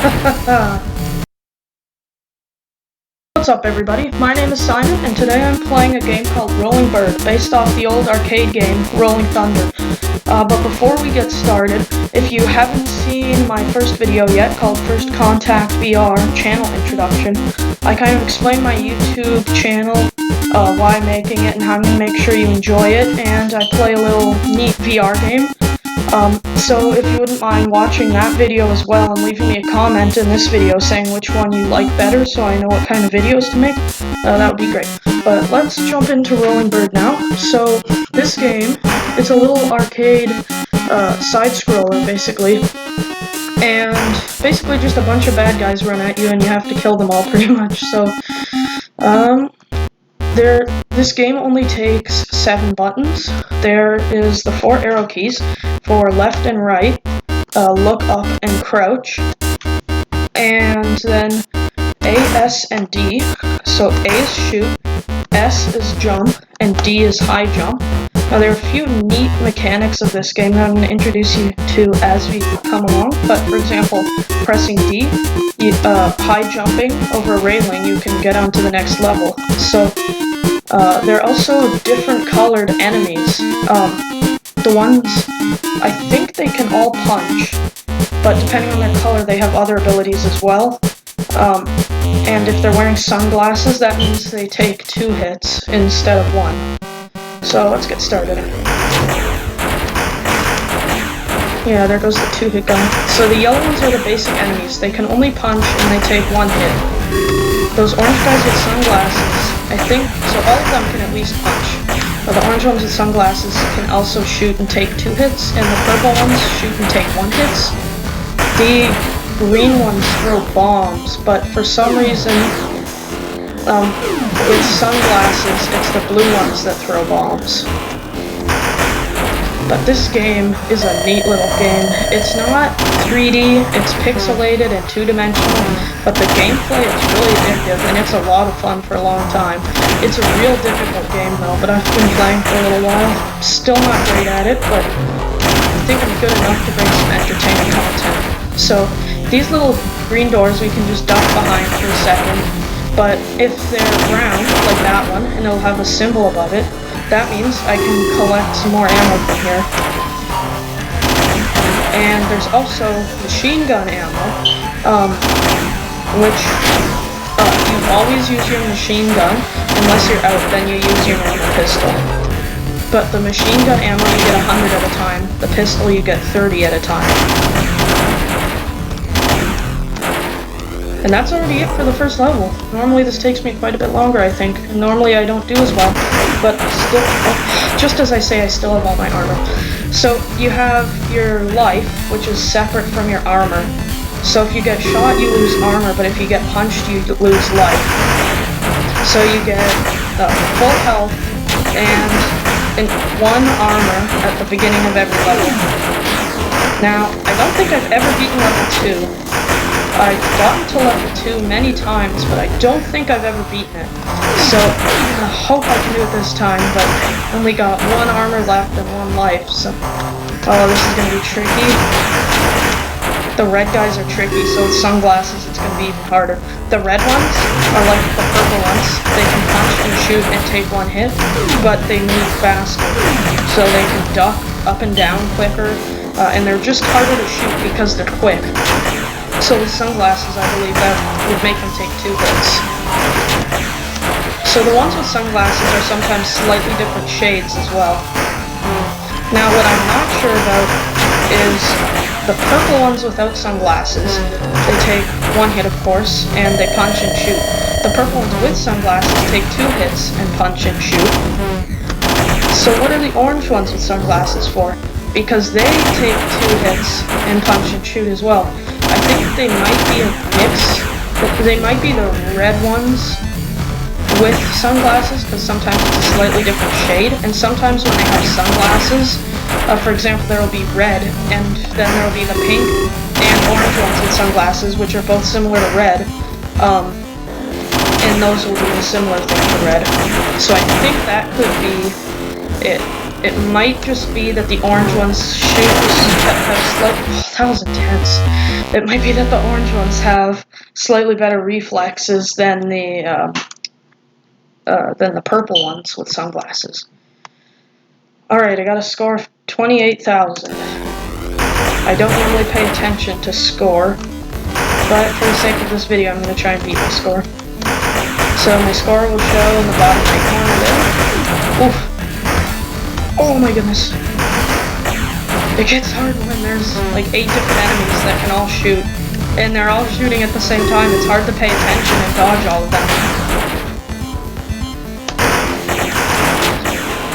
What's up, everybody? My name is Simon, and today I'm playing a game called Rolling Bird, based off the old arcade game, Rolling Thunder. But before we get started, if you haven't seen my first video yet, called First Contact VR Channel Introduction, I kind of explain my YouTube channel, why I'm making it, and how I'm going to make sure you enjoy it, and I play a little neat VR game. So if you wouldn't mind watching that video as well and leaving me a comment in this video saying which one you like better so I know what kind of videos to make, that would be great. But let's jump into Rolling Bird now. So this game, it's a little arcade side-scroller basically, and basically just a bunch of bad guys run at you and you have to kill them all pretty much. So this game only takes 7 buttons. There is the 4 arrow keys for left and right, look up and crouch, and then A, S, and D. So A is shoot, S is jump, and D is high jump. Now there are a few neat mechanics of this game that I'm going to introduce you to as we come along, but for example, pressing D, high jumping over a railing, you can get onto the next level. So there are also different colored enemies. The ones, I think they can all punch, but depending on their color they have other abilities as well. And if they're wearing sunglasses, that means they take 2 hits instead of 1. So let's get started. Yeah, there goes the 2-hit gun. So the yellow ones are the basic enemies. They can only punch and they take 1 hit. Those orange guys with sunglasses, I think, so all of them can at least punch. The orange ones with sunglasses can also shoot and take 2 hits, and the purple ones shoot and take 1 hits. The green ones throw bombs, but for some reason, with sunglasses, it's the blue ones that throw bombs. But this game is a neat little game. It's not 3D, it's pixelated and 2-dimensional, but the gameplay is really addictive and it's a lot of fun for a long time. It's a real difficult game though, but I've been playing for a little while. Still not great at it, but I think I'm good enough to bring some entertaining content. So these little green doors we can just duck behind for a second, but if they're round, like that one, and it'll have a symbol above it, that means I can collect some more ammo from here. And there's also machine gun ammo, which you always use your machine gun. Unless you're out, then you use your normal pistol. But the machine gun ammo you get 100 at a time, the pistol you get 30 at a time. And that's already it for the first level. Normally this takes me quite a bit longer, I think. Normally I don't do as well, but still, just as I say, I still have all my armor. So you have your life, which is separate from your armor. So if you get shot, you lose armor, but if you get punched, you lose life. So you get full health and 1 armor at the beginning of every level. Now, I don't think I've ever beaten level 2. I've gotten to level 2 many times, but I don't think I've ever beaten it. So, I hope I can do it this time, but I only got 1 armor left and 1 life, so... Oh, this is gonna be tricky. The red guys are tricky, so with sunglasses it's gonna be even harder. The red ones are like the purple ones. They can punch and shoot and take 1 hit, but they move faster. So they can duck up and down quicker, and they're just harder to shoot because they're quick. So with sunglasses, I believe that would make them take 2 hits. So the ones with sunglasses are sometimes slightly different shades as well. Now what I'm not sure about is the purple ones without sunglasses. They take 1 hit, of course, and they punch and shoot. The purple ones with sunglasses take 2 hits and punch and shoot. So what are the orange ones with sunglasses for? Because they take 2 hits and punch and shoot as well. I think they might be a mix. They might be the red ones with sunglasses, because sometimes it's a slightly different shade, and sometimes when they have sunglasses, for example, there will be red, and then there will be the pink and orange ones with sunglasses, which are both similar to red, and those will do a similar thing to red. So I think that could be it. it might just be that the orange ones that was intense. It might be that the orange ones have slightly better reflexes than the purple ones with sunglasses. Alright, I got a score of 28,000. I don't normally pay attention to score, but for the sake of this video, I'm going to try and beat my score. So my score will show in the bottom right corner there. Oof. Oh my goodness. It gets hard when there's like 8 different enemies that can all shoot, and they're all shooting at the same time. It's hard to pay attention and dodge all of them.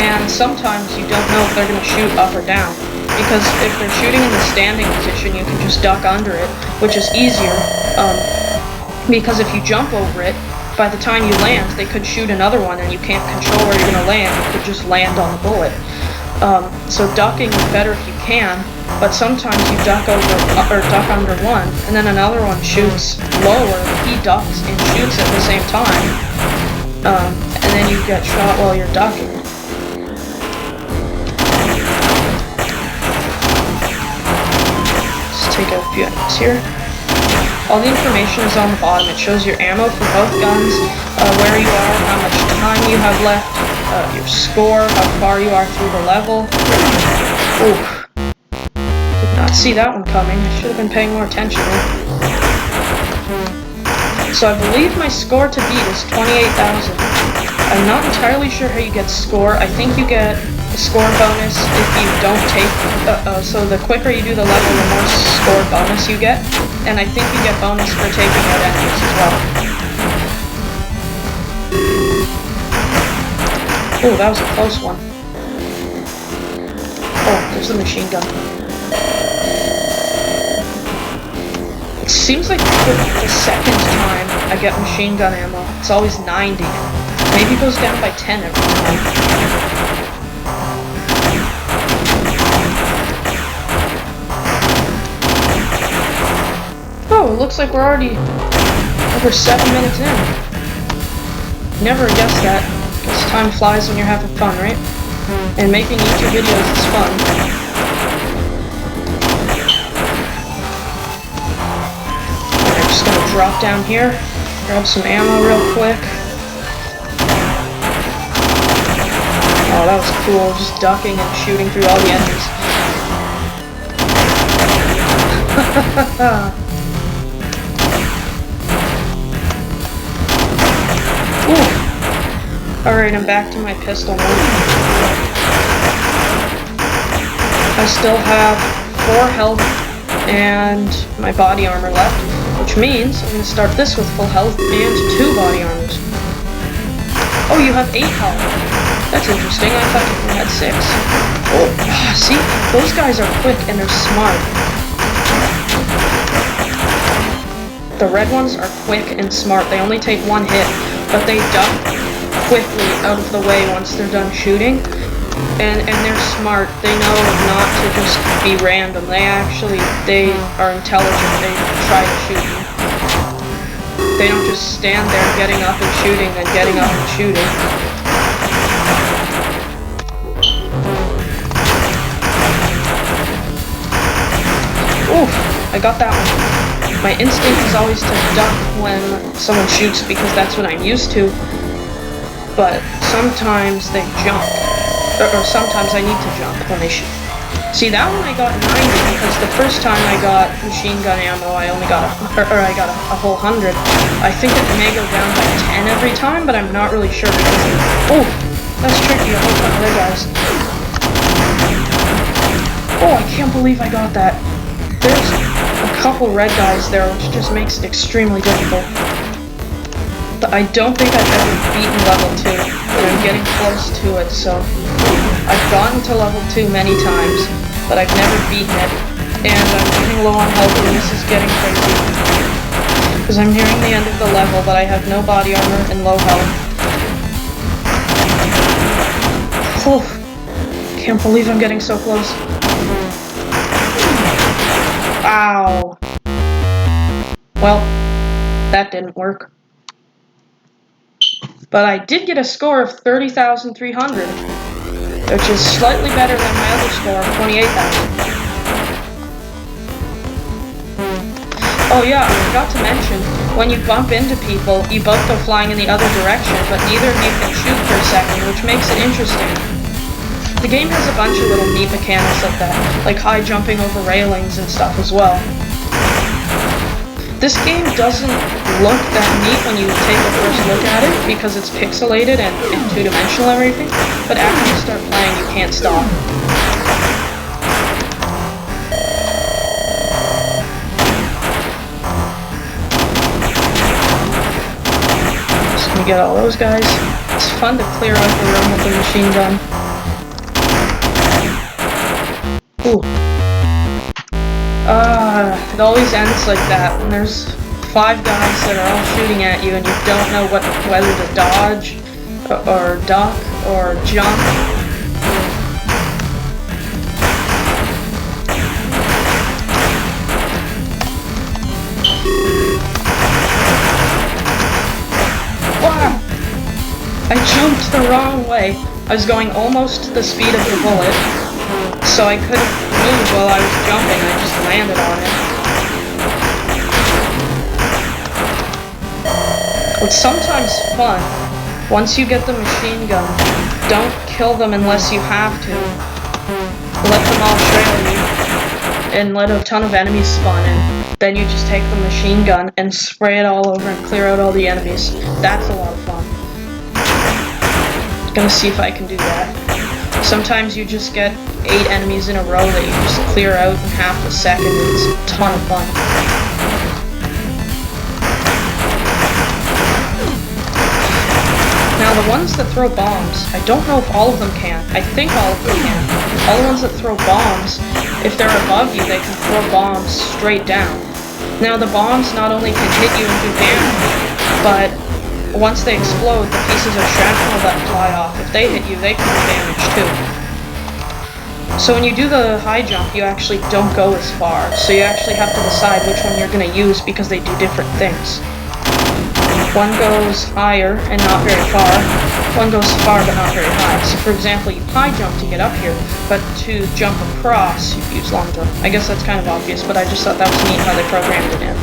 And sometimes you don't know if they're going to shoot up or down, because if they're shooting in the standing position, you can just duck under it, which is easier, because if you jump over it, by the time you land, they could shoot another one and you can't control where you're going to land. You could just land on the bullet. So ducking is better if you can, but sometimes you duck over or duck under one, and then another one shoots lower. He ducks and shoots at the same time, and then you get shot while you're ducking. Just take a few items here. All the information is on the bottom. It shows your ammo for both guns, where you are, how much time you have left, your score, how far you are through the level. Ooh. Did not see that one coming. I should have been paying more attention there. So I believe my score to beat is 28,000. I'm not entirely sure how you get score. I think you get a score bonus if you don't take, so the quicker you do the level, the more score bonus you get. And I think you get bonus for taking out enemies as well. Ooh, that was a close one. Oh, there's the machine gun. It seems like the second time I get machine gun ammo, it's always 90. Maybe it goes down by 10 every time. Oh, it looks like we're already over 7 minutes in. Never guessed that. Guess time flies when you're having fun, right? And making YouTube videos is fun. I'm just gonna drop down here, grab some ammo real quick. Oh, that was cool, just ducking and shooting through all the enemies. Alright, I'm back to my pistol now. I still have 4 health and my body armor left, which means I'm going to start this with full health and 2 body armors. Oh, you have 8 health. That's interesting. I thought you only had 6. Oh, see? Those guys are quick and they're smart. The red ones are quick and smart. They only take 1 hit, but they duck quickly out of the way once they're done shooting, and they're smart. They know not to just be random. They are intelligent. They try to shoot you. They don't just stand there getting up and shooting, then getting up and shooting. Oof, I got that one. My instinct is always to duck when someone shoots because that's what I'm used to. But sometimes they jump, or sometimes I need to jump when they shoot. See, that one I got 90 because the first time I got machine gun ammo, I only got a whole 100. I think it may go down by 10 every time, but I'm not really sure because, oh, that's tricky. A whole ton of red guys. Oh, I can't believe I got that. There's a couple red guys there, which just makes it extremely difficult. I don't think I've ever beaten level 2, but I'm getting close to it, so I've gotten to level 2 many times, but I've never beaten it, and I'm getting low on health, and this is getting crazy, because I'm nearing the end of the level, but I have no body armor and low health. Oh, can't believe I'm getting so close. Ow. Well, that didn't work. But I did get a score of 30,300. which is slightly better than my other score of 28,000. Oh yeah, I forgot to mention, when you bump into people, you both go flying in the other direction, but neither of you can shoot for a second, which makes it interesting. The game has a bunch of little neat mechanics like that, like high jumping over railings and stuff as well. This game doesn't look that neat when you take a first look at it, because it's pixelated and two-dimensional and everything, but after you start playing, you can't stop. Get all those guys. It's fun to clear out the room with the machine gun. Ooh. It always ends like that when there's 5 guys that are all shooting at you and you don't know whether to dodge or duck or jump. I jumped the wrong way. I was going almost to the speed of the bullet, so I couldn't move while I was jumping. I just landed on it. It's sometimes fun. Once you get the machine gun, don't kill them unless you have to. Let them all trail you, and let a ton of enemies spawn in. Then you just take the machine gun and spray it all over and clear out all the enemies. That's a lot of fun. Gonna see if I can do that. Sometimes you just get 8 enemies in a row that you just clear out in half a second. It's a ton of fun. Now the ones that throw bombs, I don't know if all of them can. I think all of them can. All the ones that throw bombs, if they're above you, they can throw bombs straight down. Now the bombs not only can hit you and do damage, but once they explode, the pieces of shrapnel that fly off, if they hit you, they can do damage too. So when you do the high jump, you actually don't go as far, so you actually have to decide which one you're going to use because they do different things. One goes higher and not very far, one goes far but not very high. So for example, you high jump to get up here, but to jump across, you use long jump. I guess that's kind of obvious, but I just thought that was neat how they programmed it in.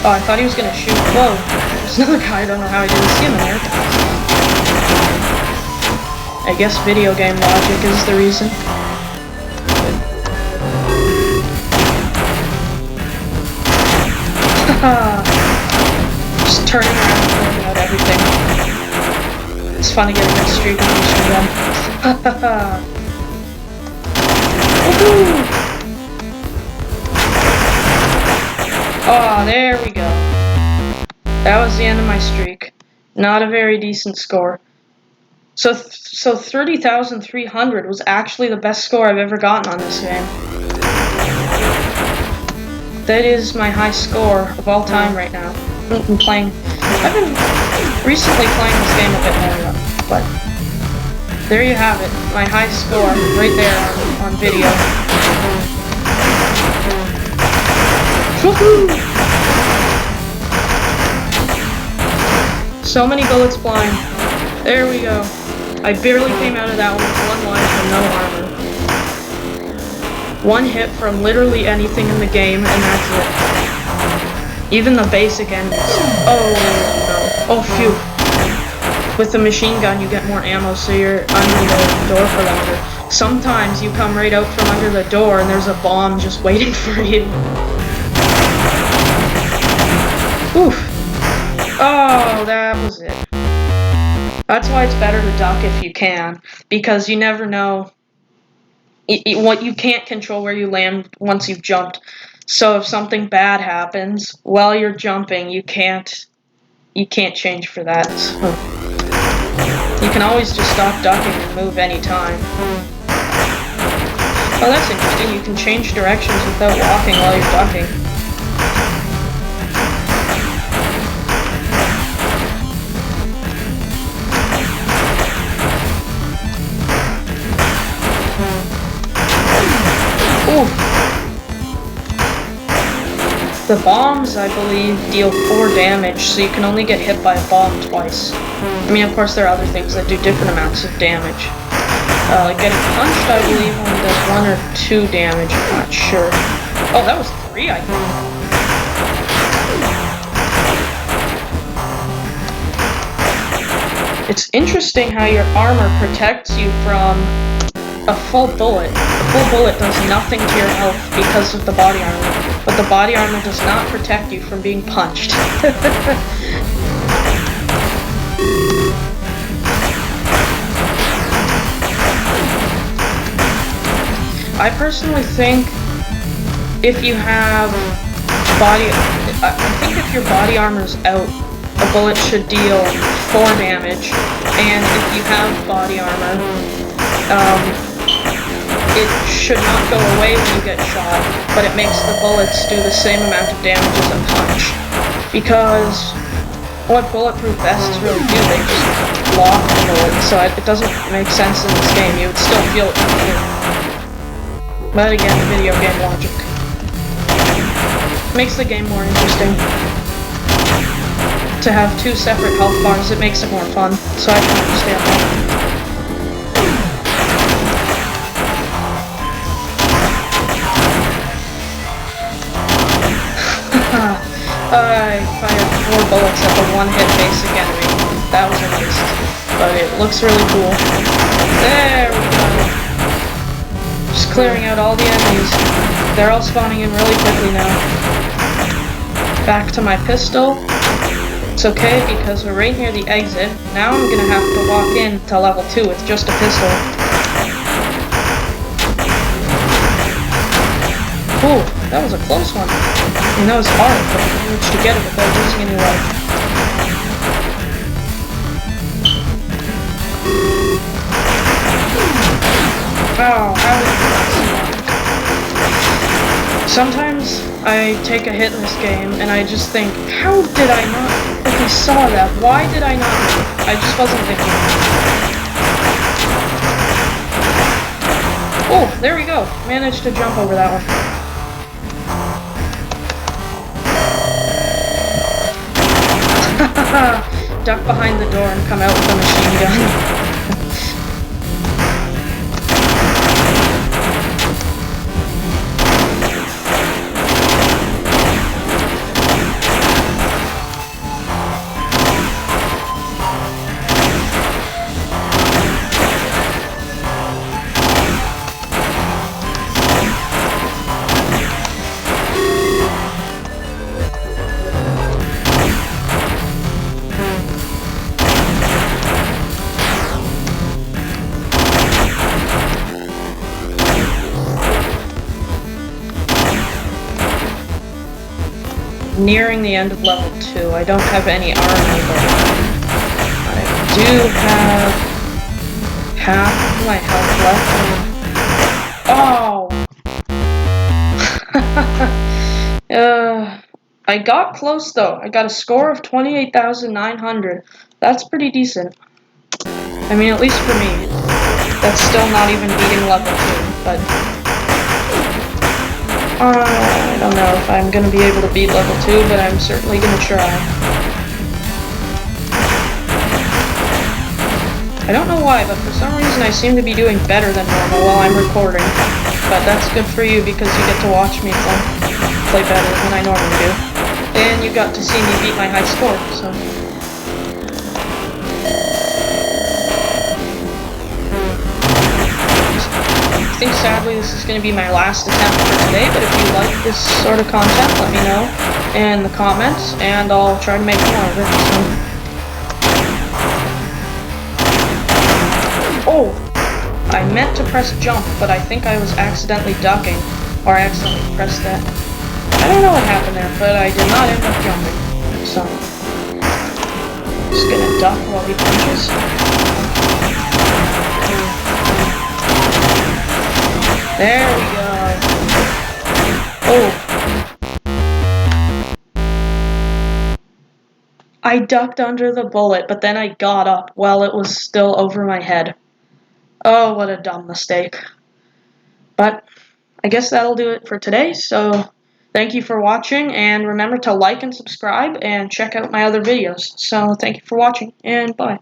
Oh, I thought he was gonna shoot. Whoa. There's another guy, I don't know how he didn't see him in there. I guess video game logic is the reason. Just turning around and throwing out everything. It's fun to get a good streak on the machine gun. Woohoo! Oh, there we go. That was the end of my streak. Not a very decent score. So 30,300 was actually the best score I've ever gotten on this game. That is my high score of all time right now. I've been recently playing this game a bit more, but there you have it. My high score right there on video. Woohoo! So many bullets flying. There we go. I barely came out of that one with 1 life and no armor. 1 hit from literally anything in the game, and that's it. Even the basic enemies. Oh no. Oh phew. With the machine gun, you get more ammo, so you're under the door for longer. Sometimes you come right out from under the door, and there's a bomb just waiting for you. Oof. Oh, that was it. That's why it's better to duck if you can, because you never know what you can't control where you land once you've jumped. So if something bad happens while you're jumping, you can't change for that. So you can always just stop ducking and move anytime. Oh, that's interesting. You can change directions without walking while you're ducking. The bombs, I believe, deal 4 damage, so you can only get hit by a bomb twice. I mean, of course, there are other things that do different amounts of damage. Getting punched, I believe, only does 1 or 2 damage, I'm not sure. Oh, that was 3, I think. It's interesting how your armor protects you from a full bullet. The full bullet does nothing to your health because of the body armor, but the body armor does not protect you from being punched. I personally think if you have I think if your body armor's out, a bullet should deal 4 damage, and if you have body armor, it should not go away when you get shot, but it makes the bullets do the same amount of damage as a punch. Because what bulletproof vests really do, they just block the bullet, so it doesn't make sense in this game. You would still feel it coming in. But again, video game logic. Makes the game more interesting. To have 2 separate health bars, it makes it more fun, so I can understand that. I fired 4 bullets at the 1-hit basic enemy. That was a waste, but it looks really cool. There we go. Just clearing out all the enemies. They're all spawning in really quickly now. Back to my pistol. It's okay because we're right near the exit. Now I'm gonna have to walk in to level 2 with just a pistol. Ooh, that was a close one. I mean, that was hard, but I managed to get it without losing any life. Oh, how did I Sometimes I take a hit in this game and I just think, how did I not freaking saw that? Why did I not? I just wasn't thinking. Oh, there we go. Managed to jump over that one. Duck behind the door and come out with a machine gun. Nearing the end of level 2. I don't have any armor, but I do have half of my health left. Oh! I got close though. I got a score of 28,900. That's pretty decent. I mean, at least for me. That's still not even beating level 2, but I don't know if I'm going to be able to beat level 2, but I'm certainly going to try. I don't know why, but for some reason I seem to be doing better than normal while I'm recording. But that's good for you because you get to watch me play better than I normally do. And you got to see me beat my high score, so... I think sadly this is going to be my last attempt for today, but if you like this sort of content, let me know in the comments, and I'll try to make more of it. So. Oh! I meant to press jump, but I think I was accidentally ducking, or I accidentally pressed that. I don't know what happened there, but I did not end up jumping, so... Just gonna duck while he punches. There we go. Oh. I ducked under the bullet, but then I got up while it was still over my head. Oh, what a dumb mistake. But I guess that'll do it for today, so Thank you for watching, and remember to like and subscribe, and check out my other videos. So thank you for watching, and bye.